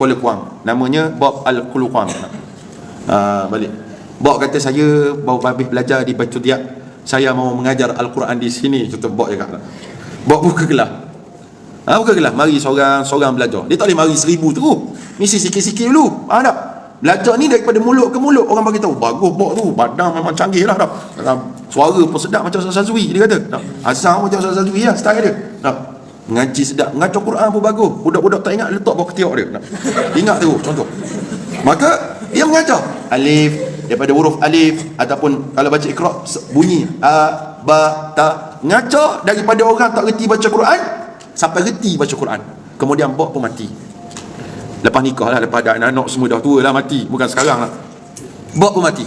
Kuala Kuang, namanya Bob Al-Quluqam. Balik. Bob kata, saya baru habis belajar di Baitul Diak, saya mau mengajar Al-Quran di sini. Contoh Bob cakap. Bob buka kelas. Buka kelas, mari seorang belajar. Dia tak boleh mari 1000 tu. Mesti sikit-sikit dulu. Faham tak? Belajar ni daripada mulut ke mulut, orang bagi tahu bagus Bob tu, badan memang canggih lah tak? Suara pun sedap macam Ustaz Zui, dia kata. Asal macam Ustaz Zui lah style dia. Tak? Ngaji sedap, ngaji Quran pun bagus. Budak-budak tak ingat, letak bawah ketiak dia. Ingat tu contoh. Maka dia mengajar alif, daripada huruf alif, ataupun kalau baca Iqra bunyi a, ba, ta. Ngajar daripada orang tak reti baca Quran sampai reti baca Quran. Kemudian Bob pun mati. Lepas nikah lah, lepas ada anak-anak semua dah tua lah mati. Bukan sekarang lah. Bob pun mati.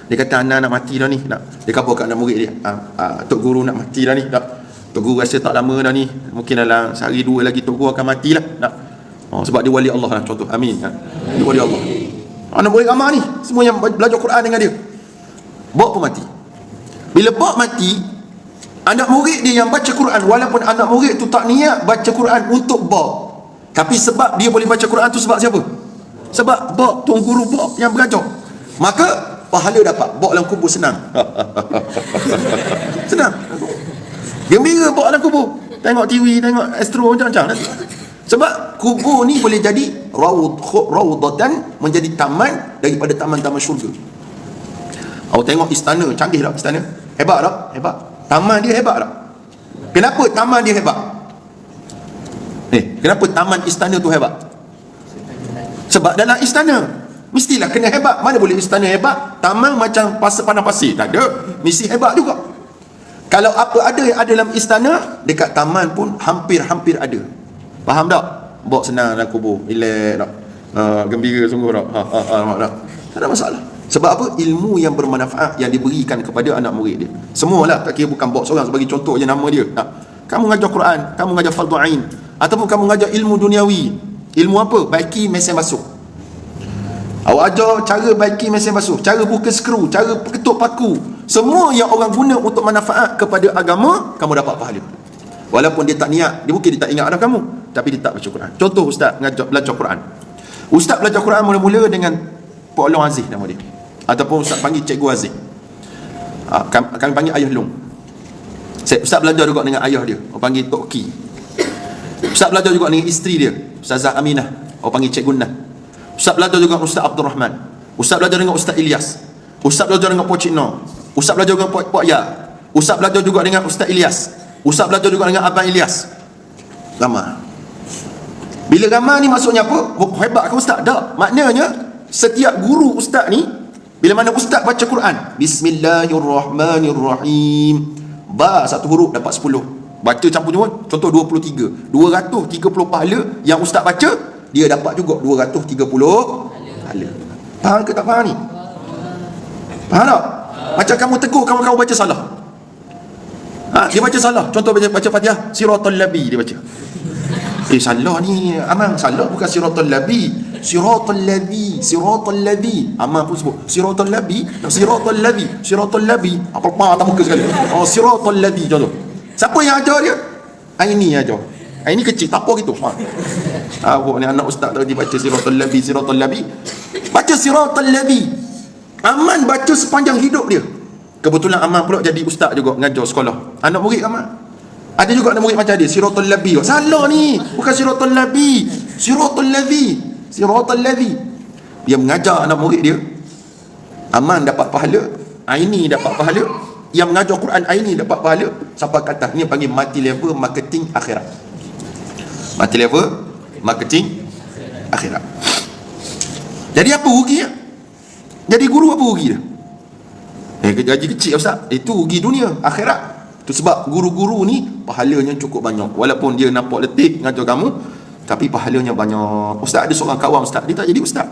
Dia kata, anak nak mati dah ni. Dia khabar kat anak murid dia, Tok Guru nak mati dah ni. Tok Guru rasa tak lama dah ni, mungkin dalam sehari dua lagi Tok Guru akan matilah. Sebab dia wali Allah lah, contoh. Amin. Dia wali Allah. Anak murid ramah ni, semua yang belajar Quran dengan dia. Bob pun mati. Bila Bob mati, anak murid dia yang baca Quran, walaupun anak murid tu tak niat baca Quran untuk Bob, tapi sebab dia boleh baca Quran tu sebab siapa? Sebab Bob, Tuan Guru Bob yang belajar. Maka pahala dapat. Bob dalam kubur senang. Senang. Gembira Bob dalam kubur. Tengok TV, tengok Astro macam-macam nanti. Sebab kubur ni boleh jadi raudatan, menjadi taman daripada taman-taman syurga. Awak tengok istana, canggih tak istana? Hebat tak? Hebat. Taman dia hebat tak? Kenapa taman dia hebat? Kenapa taman istana tu hebat? Sebab dalam istana mestilah kena hebat. Mana boleh istana hebat, taman macam padang pasir? Tak ada. Mesti hebat juga. Kalau apa ada yang ada dalam istana, dekat taman pun hampir-hampir ada. Faham tak? Bawa senang dalam kubur, relax tak? Gembira sungguh tak? Tak ada masalah. Sebab apa? Ilmu yang bermanfaat yang diberikan kepada anak murid dia. Semualah, tak kira bukan bawa seorang sebagai contoh je nama dia. Kamu ngajar Quran, kamu ngajar fardu ain, ataupun kamu ngajar ilmu duniawi. Ilmu apa? Baiki mesin basuh. Awak ajar cara baiki mesin basuh, cara buka skru, cara ketuk paku. Semua yang orang guna untuk manfaat kepada agama, kamu dapat pahala. Walaupun dia tak niat, dia mungkin dia tak ingat ada kamu, tapi dia tak baca Quran. Contoh ustaz belajar Quran. Ustaz belajar Quran mula-mula dengan Pak Long Aziz nama dia, ataupun ustaz panggil Cikgu Aziz. Kami panggil Ayah Long. Ustaz belajar juga dengan ayah dia, orang panggil Tok Ki. Ustaz belajar juga dengan isteri dia, Ustazah Aminah, orang panggil Cikgu Nah. Ustaz belajar juga dengan Ustaz Abdul Rahman. Ustaz belajar dengan Ustaz Ilyas. Ustaz belajar dengan Pak Cik Noh. Ustaz belajar dengan Pak Ya. Ustaz belajar juga dengan Ustaz Ilyas. Ustaz belajar juga dengan Abang Ilyas. Ramah. Bila ramah ni maksudnya apa? Hebat ke ustaz? Tak. Maknanya setiap guru ustaz ni, bila mana ustaz baca Quran, Bismillahirrahmanirrahim, ba satu huruf dapat 10. Baca campur jumpa, contoh 23. 230 pahala yang ustaz baca, dia dapat juga 230 pahala. Faham ke tak faham ni? Faham tak? Macam kamu tegur kamu baca salah. Dia baca salah. Contoh baca Fatihah, Siratal Labi dia baca. Salah ni Amang, salah bukan Siratal Labi, Siratal Ladhi. Amang pun sebut Siratal Labi. Apa tak muka sekali. Siratal Ladhi contoh. Siapa yang ajar dia? Aini ajar. Aini kecil tak apa gitu. Ni anak ustaz tadi baca Siratal Labi. Baca Siratal Ladhi. Aman baca sepanjang hidup dia. Kebetulan Aman pula jadi ustaz juga, ngajar sekolah. Anak murid Aman ada juga anak murid macam dia, Siratal Labi. Salah ni, bukan Siratal Labi, Siratal Ladhi. Dia mengajar anak murid dia. Aman dapat pahala, Aini dapat pahala, yang mengajar Quran Aini dapat pahala. Sampai kata ni panggil multi level marketing akhirat. Multi level marketing akhirat. Jadi apa rugi dia? Jadi guru apa rugi dia? Gaji kecil ustaz, itu rugi dunia akhirat. Itu sebab guru-guru ni pahalanya cukup banyak. Walaupun dia nampak letih ngajar kamu, tapi pahalanya banyak. Ustaz ada seorang kawan ustaz, dia tak jadi ustaz,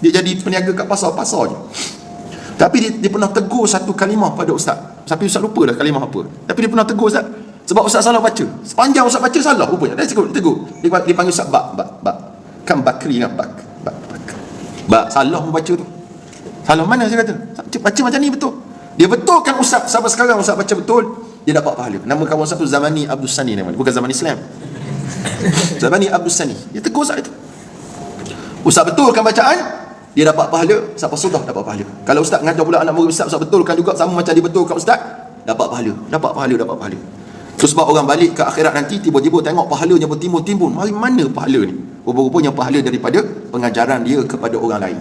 dia jadi peniaga kat pasar-pasar je. Tapi dia pernah tegur satu kalimah pada ustaz, tapi ustaz lupa dah kalimah apa. Tapi dia pernah tegur ustaz, sebab ustaz salah baca. Sepanjang ustaz baca salah rupanya. Dia tegur. Dia panggil ustaz bak. Kan Bakri kan bak salah membaca tu. Salah mana saya kata? Baca macam ni betul. Dia betulkan ustaz, sampai sekarang ustaz baca betul, dia dapat pahala. Nama kawan satu Zamani Abdul Sani namanya, bukan zaman Islam. Zamani Abdul Sani. Dia tegur ustaz itu. Ustaz betulkan bacaan, dia dapat pahala, siapa sudah dapat pahala. Kalau ustaz mengajar pula anak murid ustaz, ustaz betulkan juga sama macam dia betulkan ustaz, dapat pahala, dapat pahala, dapat pahala. Itu sebab orang balik ke akhirat nanti tiba-tiba tengok pahalanya bertimbun-timbun. Mari mana pahala ni? Rupa-rupanya pahala daripada pengajaran dia kepada orang lain.